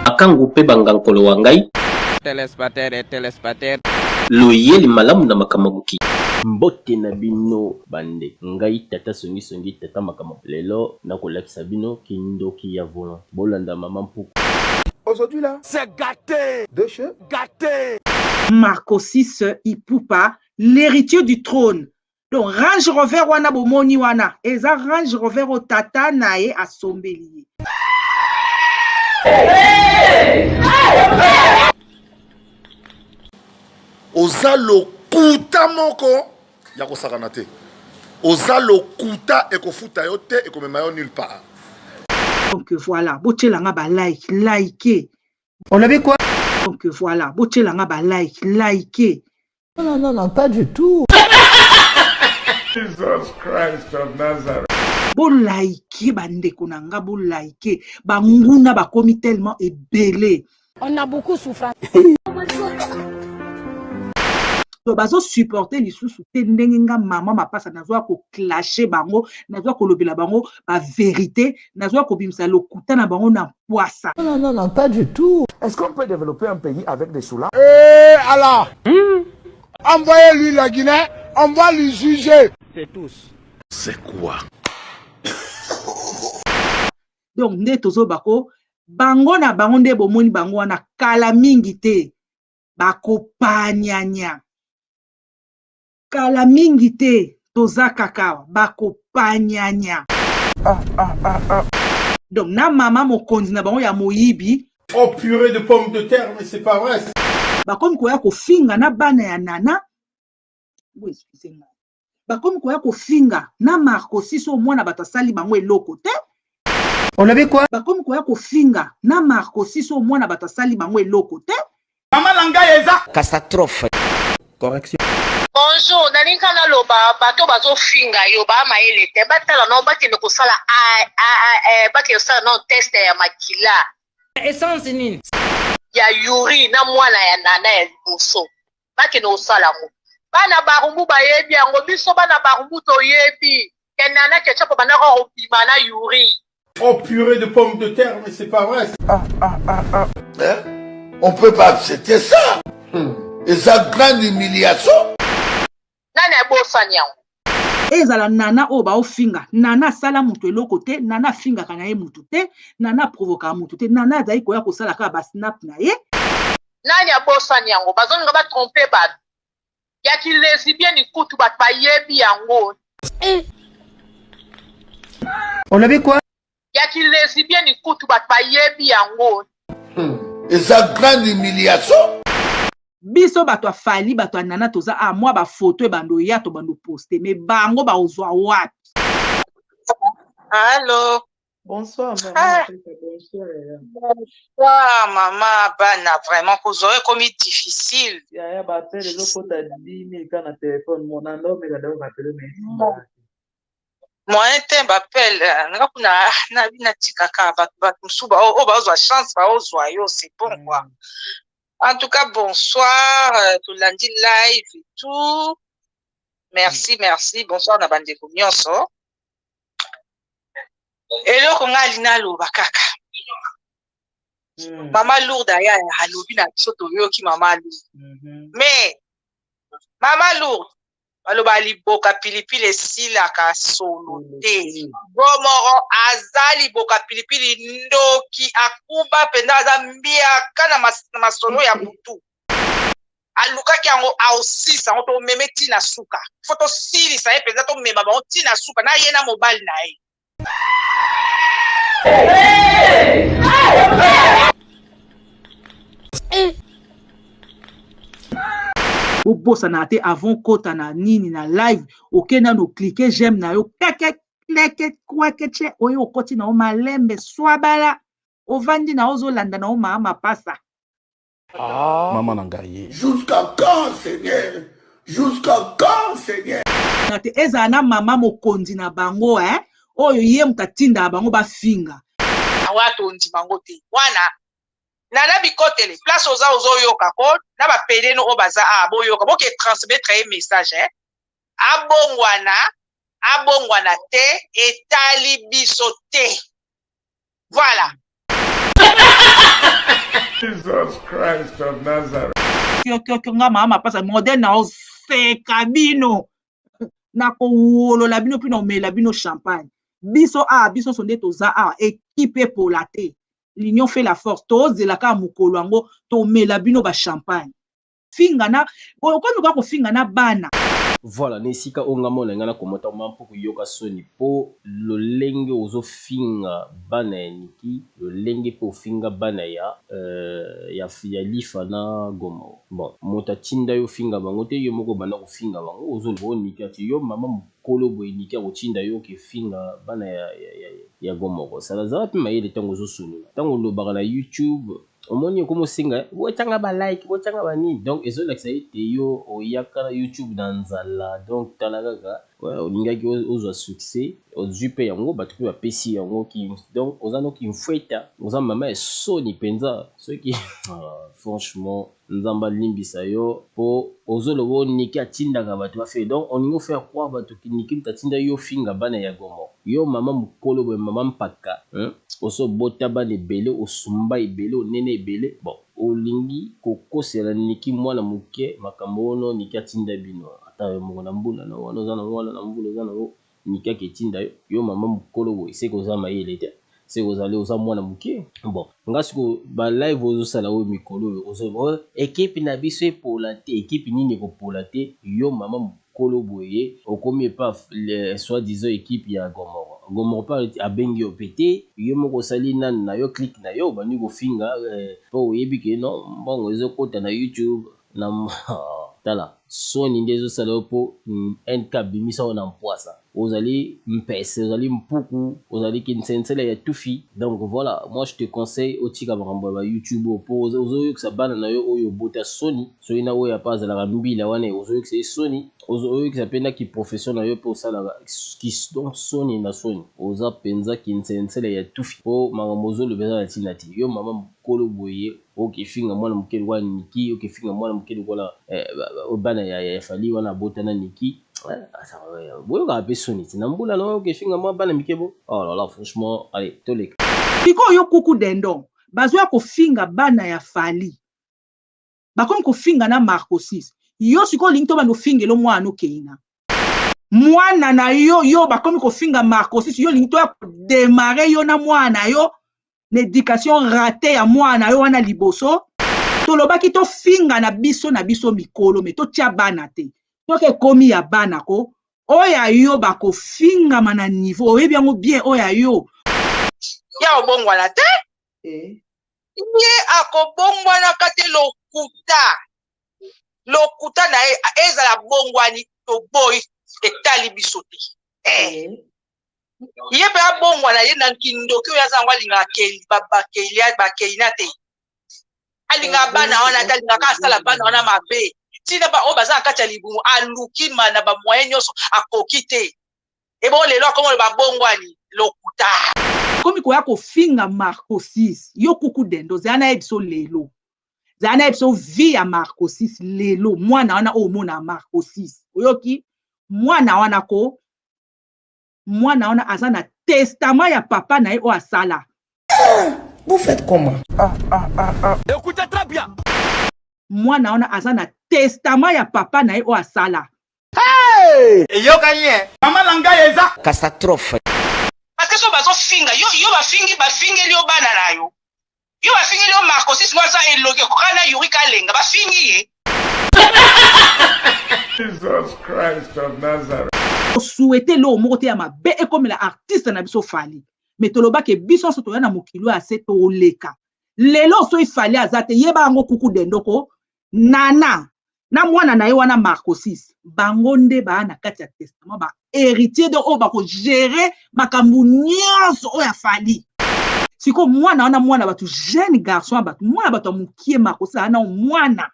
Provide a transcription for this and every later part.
Akangu pe bangankolo wangai Telespater. loyeli malamu na makamabuki. Mbote na bino bande ngai tata songi tata makamo lelo nakolakisa bino kindoki ya volant bolanda mama mpuku. Aujourd'hui là, C'est gâté. deux chefs. Gâté. Marco 6 Ipupa, l'héritier du trône. Donc Range Rover wana bomoni wana eza Range Rover o tata nae asombeli. Ozalo kuta moko ya kosakana te. Ozalo kuta ekofuta yo te ekomema yo nulle part. Donc voilà, botelanga ba like. On avait quoi? Donc voilà, botelanga ba like. Non, pas du tout. Jesus Christ of Nazareth. Bo like bandeko nanga bo like. Banguna bakomi tellement ebele. On a beaucoup souffert. To bazo supporter lisusu te ndenge nga mama mapasa nazwa ko clasher bango, nazwa ko lobela bango ba vérité, nazwa ko bimisa lokuta na bango na poisa. Non, pas du tout. Est-ce qu'on peut développer un pays avec des sous-là? Alors, envoyez-lui la Guinée, on va lui juger. C'est tous. C'est quoi? Donc nde tozo bako bango na bango nde bomoni bango wana kala mingi te bako panyanya. Kala mingi te toza kaka bako panyanya. Donc na mama mokonzi na bango ya moyibi. Oh purée de pommes de terre, mais c'est pas vrai. Bakomi koya ko finga na bana ya nana. Oui, excusez-moi. Bakomi koya ko finga na Marco Siso mwana batasali bango eloko te. On avait quoi? Bakomi koya ko finga na Marco Siso mwana batasali bango eloko te. Maman Langa Eza. Catastrophe. Correction. Bonjour, nalinga na loba bato bazo finga yo ba maele te batala no bakende ko sala bakende sala no test ya makila. Essence nini? Ya yuri na mwana ya nana ya buso. Bakende osala mo. Bana barumbu ba yebi yango biso bana barumbu to yebi. Kenana ke chapo bana ko opima na yuri. Oh purée de pommes de terre, mais c'est pas vrai. Hein? On peut pas accepter ça. Et ça grande humiliation. Nana bosa nyango. Ezala nana o ba ofinga nana sala mutu eloko te nana finga kana ye mutu te nana provoka mutu te nana azali koya kosala ka ba snap na ye. Nani abosa nyango bazonga ba tromper ba. Ya ki lesbienne ikutu bat ba yebi yango. On avait quoi? Ya ki lesbienne ikutu bat ba yebi yango. Et ça grande humiliation. Biso bato afali bato nana toza moi ba photo e bando ya to bando poster mais bango ba ozwa wapi. Allô. Bonsoir maman. Bonsoir maman bana vraiment kozoe comme difficile. Ya ba appel le kota 10 000 kana téléphone mon ando mais la doit appeler mais. Moi un m'appelle ngakuna na bina tikaka ba musuba o ba ozwa chance ba ozwa yo c'est bon quoi. En tout cas, bonsoir, tout lundi live et tout. Merci. Bonsoir, na bande nyonso. Et là, on a lina lo bakaka. Mama lourde ya halobi na bisoto yo ki mama lourde. Mais mama lourde, aloba liboka pilipili sila ka solo te. Bomoro azali boka pilipili ndoki akuba penda zambia kana masolo ya butu. Aluka ki yango ausisa to meme tina suka. Foto sili sa penda to mema ba tina suka na yena mobile na ye. Obosa na te avant kota na nini na live okena no cliquer j'aime na yo keke kwa keche oyo okoti na o malembe swabala ovandi na ozolanda na o mama pasa. Maman Nangaye. Jusqu'à quand, Seigneur? Jusqu'à quand, Seigneur? Na te eza na mama mokondi na bango oyo ye mutatinda bango ba finga. watu ndimango te wana nana bikotele place oza ozoyoka ko na bapede no obaza boyoka boke transmettre un message abongwana te etali biso te voilà. Jesus Christ of Nazareth. Nga mama pasa moderne na oseka bino na ko wolola bino pina omela bino champagne biso sonde toza équipe pour la te l'union fait la force tozela ka mukolo yango tomela bino ba champagne fingana ko fingana bana. Voilà, nesika ongamona ngana komota mampo kuyoka soni po lolenge ozo finga bana ya niki lolenge po finga bana ya lifa na gomo. Bon, mota tinda yo finga bango te yo moko bana ko finga bango ozo lo niki ati yo mama mukolo boy niki ko tinda yo ke finga bana ya gomo. Sala za pe mayele tango zo soni. Tango lo bagala YouTube omoni komo singa wotanga ba like wotanga ba ni donc ezo lakisa ete yo oyaka na YouTube na nzala donc talaka olingaki ozwa succès ozwi pe yango bato pe bapesi yango ki donc oza no ki mfweta oza mama esoni penza soki franchement nzamba limbisa yo po ozolobo niki atindaka bato bafe donc oningo faire croire bato ki niki mtatinda yo finga bana ya gomo yo mama mukolo boye mama mpaka oso bota bana ebele osumba ebele onene ebele bon olingi kokosela niki mwana muke makambo ono niki atinda bino ata yo moko na mbula na wana oza na wana na mbula oza na niki aketinda yo mama mukolo boye se koza mayele te se kozali oza mwana muke bon ngasiko ba live ozosala oyo mikolo ozo ekipe na biso epola te ekipe nini ekopola te yo mama mukolo boye okomi pa soi-disant équipe ya Gomoro pa abengi yo pete yo moko sali nani na yo click na yo bani ko finga po oyebi ke no mbongo ezokota na YouTube na tala soni ndezo sala po NK bimisa ona mpoasa ozali mpese ozali mpuku ozali kinsensele ya tufi donc voilà moi je te conseille otika bakambo ba YouTube po ozoyokisa bana na yo oyo bota soni soyi na oyo pa zala mbila wana ozoyokisa soni ozoyokisa penda ki professionnel yo po sala ki donc soni na soni oza penza kinsensele ya tufi po makambo zo le beza la tinati yo mama mukolo boye okefinga mwana mukeli wa niki okefinga mwana mukeli wala bana ya fali wana bota na niki boyoka ape soni tina mbula no okefinga mwa bana mikebo oh là là franchement allez toleka piko yo kuku dendo bazwa kofinga bana ya fali bakomi kofinga na Marco 6 yo siko lingi to bando fingelo mwana okeina mwana na yo bakomi kofinga Marco 6 yo lingi to démarrer yo na mwana yo l'éducation ratée ya mwana yo wana liboso tolobaki to finga na biso mikolo me to tia bana te toke komi ya bana ko oya yo bako finga mana niveau oyebi yango bien oya yo ya obongwana te ye akobongwana kate lokuta na ezala bongwani to boy etali biso te ye pe abongwana ye na kindoki oyo aza ngo alinga bakeina te alinga bana wana te alingaka asala bana wana mabe tina ba o baza na kati ya libumu aluki mana ba moyen nyonso akoki te ebo lelo akomo le babongwani lokuta komi koya kofinga Marco 6 yo kuku dendo zana ebiso lelo zana ebiso vi ya Marco 6 lelo mwana wana omona Marco 6 oyoki mwana wana aza na testament ya papa na ye o asala. Vous faites comment? Écoutez très bien. Mwana wana aza na testament ya papa na ye o asala. Hey! Yo gagné. Mama langa yeza. Catastrophe. Parce que so bazo finga yo bafingi lio bana na yo. Yo bafingi lio Marco 6 ngwaza eloge kokana yuri kalenga bafingi ye. Jesus Christ of Nazareth. Souhaiter lo moko te ya mabe e comme la artiste na biso fali. Mais toloba ke biso so toya na mokilo ya se to leka. Lelo so ifali azate yeba ngo kuku dendoko nana na mwana na ye wana Marco 6 bango nde ba na kati ya testament ba héritier de o ba ko gérer makambu nyonso o ya fali. Siko mwana batu jeune garçon batu mwana batu mukie Marco 6 ana mwana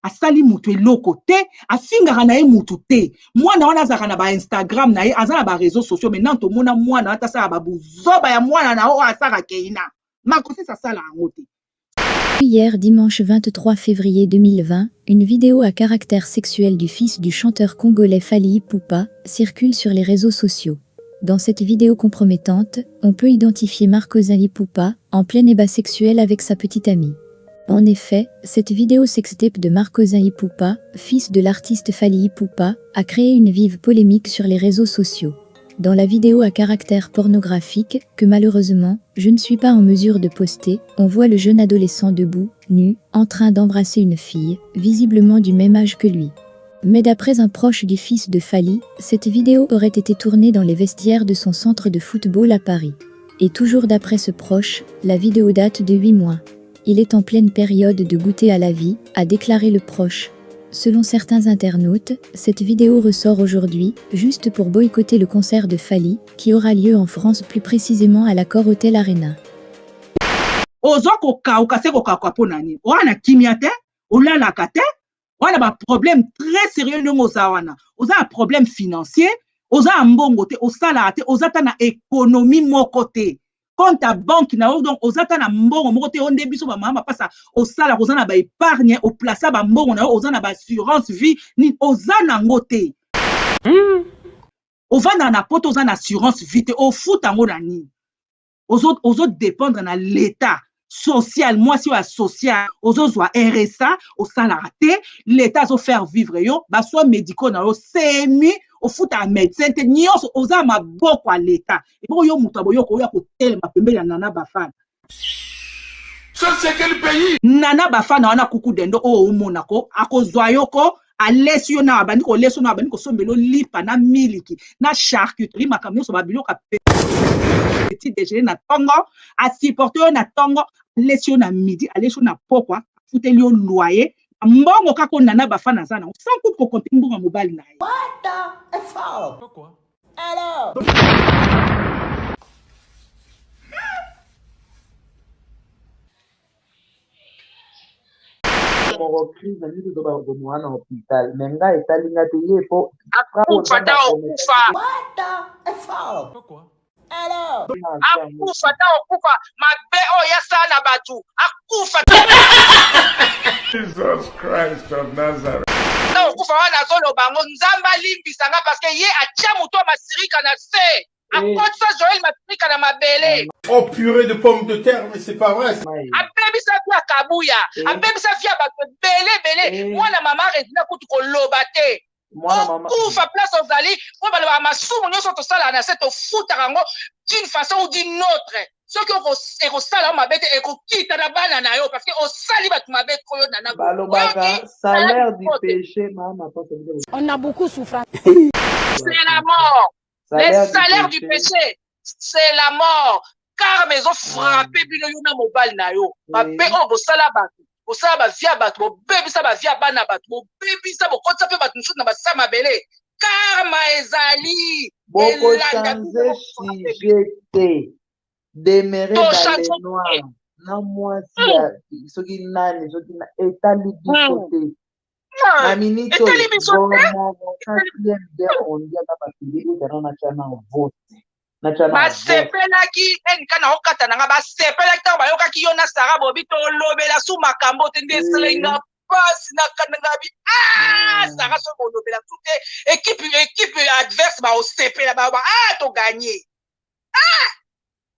asali mutu eloko te afingaka na ye mutu te mwana wana azalaka na ba Instagram na ye aza na ba réseaux sociaux maintenant tomona mwana ata sala ba buzoba ya mwana na oyo asaka keina makosi sasala yango te. Hier, dimanche 23 février 2020, une vidéo à caractère sexuel du fils du chanteur congolais Fally Ipupa circule sur les réseaux sociaux. Dans cette vidéo compromettante, on peut identifier Marcosin Ipupa en plein ébat sexuel avec sa petite amie. En effet, cette vidéo sextape de Marcosin Ipupa, fils de l'artiste Fally Ipupa, a créé une vive polémique sur les réseaux sociaux. Dans la vidéo à caractère pornographique, que malheureusement, je ne suis pas en mesure de poster, on voit le jeune adolescent debout, nu, en train d'embrasser une fille, visiblement du même âge que lui. Mais d'après un proche du fils de Fally, cette vidéo aurait été tournée dans les vestiaires de son centre de football à Paris. Et toujours d'après ce proche, la vidéo date de 8 mois. Il est en pleine période de goûter à la vie, a déclaré le proche. Selon certains internautes, cette vidéo ressort aujourd'hui, juste pour boycotter le concert de Fally, qui aura lieu en France, plus précisément à l'Accor Hotel Arena. On a un problème très sérieux on a un problème financier, on a un bon côté, on a une économie mon côté. Quand ta banque na donc ozata na mbongo moko te onde biso ba mama pasa osala kozana ba épargne o placer ba mbongo na ozana ba assurance vie ni ozana ngote ovanda na poto ozana assurance vie te o futa ngo na ni ozo dépendre na l'état social moi si o social ozo zwa RSA osala te l'état zo faire vivre yo ba so médicaux na yo semi au foot à médecin te nyonso oza maboko à l'état et bon yo mutu aboyoko oya ko telema pembele ya Nana Bafana. Ça c'est quel pays? Nana Bafana wana kuku dendo o umonako akozwa yoko alesi yo na abandi ko leso na abandi ko sombelo lipa na miliki na charcuterie makamyo so babilo ka petit déjeuner na tongo a supporter yo na tongo alesi yo na midi alesi yo na pokwa futeli yo loyer mbongo kako Nana Bafana zana sans coup ko compter mbongo mobile na ye. What the fuck? Pourquoi? Alors mon crise na nini doba ko mwana hospital menga etalinga te yepo akufa ta okufa. What the fuck? Pourquoi? Alors akufa ta okufa mabe oyo asala batu akufa Jesus Christ of Nazareth. ta okufa wana azoloba ngo nzambe alimbisanga parce que ye atia moto masirika na se akotisa Joël masirika na mabele. Oh purée de pommes de terre, mais c'est pas vrai. Apebisa via kabuya apebisa via bato bele mwana mama Regina kutu koloba te okufa place ozali po baloba masumu nyonso tosala na se tofutaka yango d'une façon ou d'une autre soki ekosala yo mabe te ekokita na bana na yo parce que osali bato mabe koyo na balobaka salaire du péché mama on a beaucoup souffert. C'est la mort. Le salaire du péché, c'est la mort. Car mais ont frappé bino yo na mobile na yo. Mabe o bosala bato. Bosala ba via bato, bo bebisa ba via bana bato, bo bebisa bo kotsa pe bato nsusu na ba sama bele. Car ma ezali boko changer sujet demeurer dans les noirs. Na mwasi soki nani soki na etali biso te. Na minute basepelaki enika na okata nanga basepelaki ntango bayokaki yo na Sara Bobi tolobela su makambo te nde eselenga pasi nakanangabi Sara soki olobela tu te équipe adverse baosepela baba toganye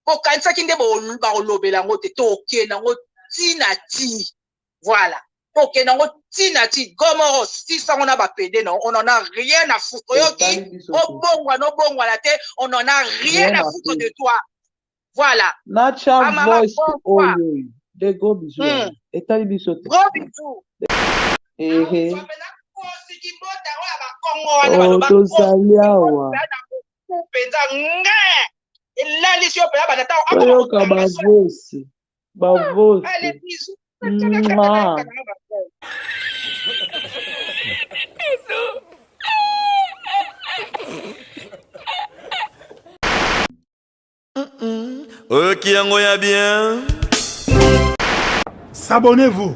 okanisaki nde baolobela yango te tokende yango tina ti voilà ok, non, tinati, gomoro, si ça on a pas pédé, non, on en a rien à foutre. Au bon, la tête, on en a rien à foutre de toi. Voilà. Nacha voice, oh, de gros bisous. Et t'as les bisous. Gros bisous. Oh, to saliawa. Bavosi. Allez, bisous. Ok, yango ya bien. S'abonnez-vous.